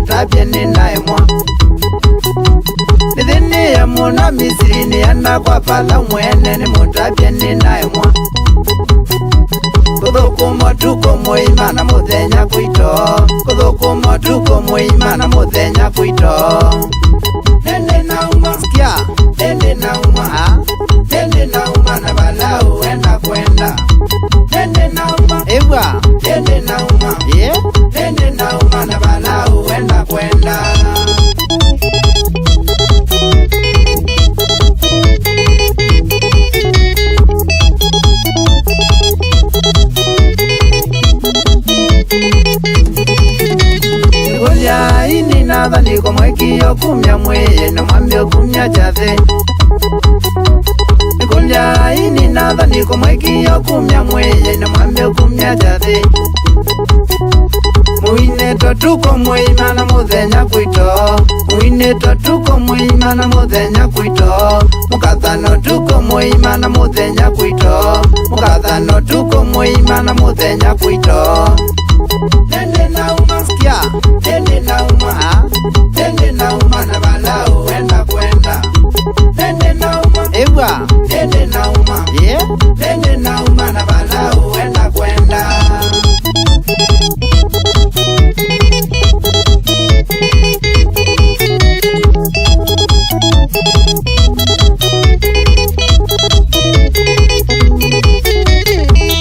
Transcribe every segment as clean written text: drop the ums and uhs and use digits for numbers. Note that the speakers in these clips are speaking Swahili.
mutabye ni naimwa Nithini ya muna Misiri ni enda kwa pala mwene ni mutabye ni naimwa Kuthukuma tuko muima na muthenya kwito Kuthukuma tuko muima na muthenya kwito Nende nauma Sikia Nende nauma Nende nauma na balau enda kwenda Nende nauma Ewa Nende nauma Yeah Nende nauma na balau enda kwenda Nikulia ini natha niko mwekio kumya mweye na mwambio kumya jathe Nikulia ini natha niko mwekio kumya mweye na mwambio kumya jathe Muine totuko muima na muthenya kwito Muine totuko muima na muthenya kwito Mukathano tuko muima na muthenya kwito Mukathano tuko muima na muthenya kwito Nende nauma Sikia Nende nauma Nende nauma na balau enda kwenda Nende nauma Ewa Nende nauma Yeah Nende nauma na balau enda kwenda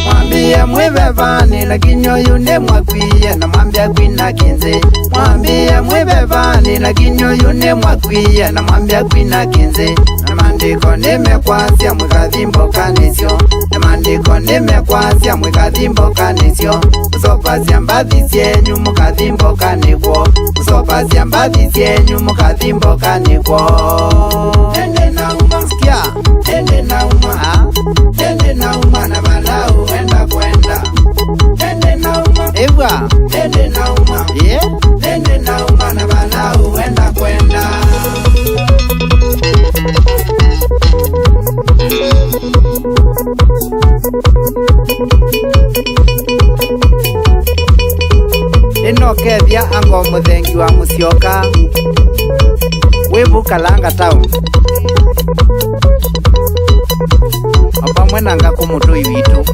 Mwambie mwebevani lakini oyu ne mwakwiye na mwambia kwina kinze Mwambie mwebevani lakini oyu ne mwakwiye na mwambia kwina kinze Na mandiko nimekwasya mwikathimbo kanisyo Na mandiko nimekwasya mwikathimbo kanisyo Usopasya mbathi syenyu mukathimbo kanikwo Usopasya mbathi syenyu mukathimbo kanikwo Nende nauma Sikia Nende nauma Nende nauma na balau enda kwenda Nende nauma Ewa Nende nauma Yeah Nende nauma na balau enda kwenda Ino kethia ango muthengi wa Musyoka Wibu Kalanga town Opamwe na ngaku mutui witu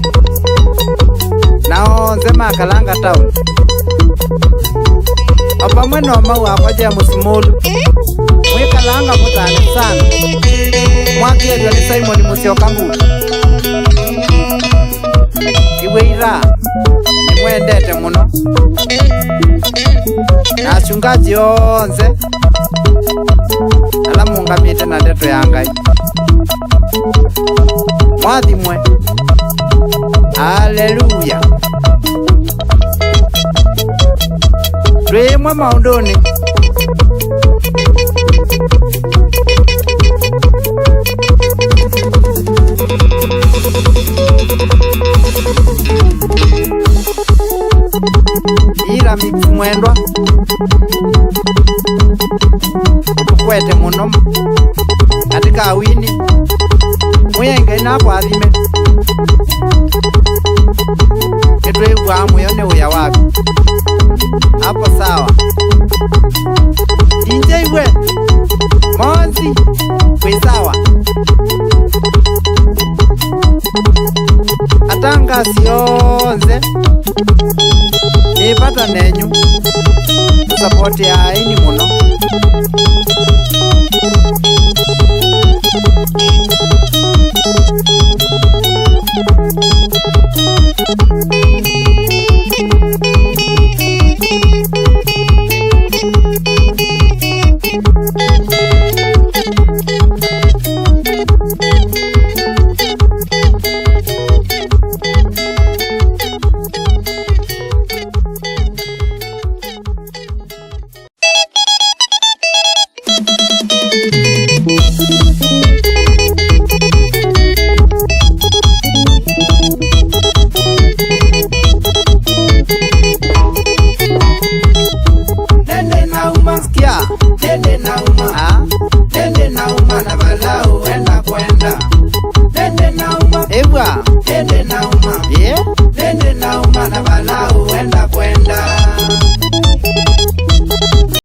Nao nzema Kalanga town Opamwe no mau apaja Musmulu Mwe Kalanga mutani sana Mwakielwa ni Simon Musyoka mbutu Iweira Nimwendete muno Na achungaji onze Ala mungamite na ndeto ya Ngai Mwathimwe Haleluya Twimwe maunduni Ira mwendwa Tukwete muno katika wini Muyenge na kwathime Kitwigwa muyone uya wapi Hapo sawa Inje iwe Monzi Kwe sawa Atanga sionze Nipata nenyu Support ya ini muno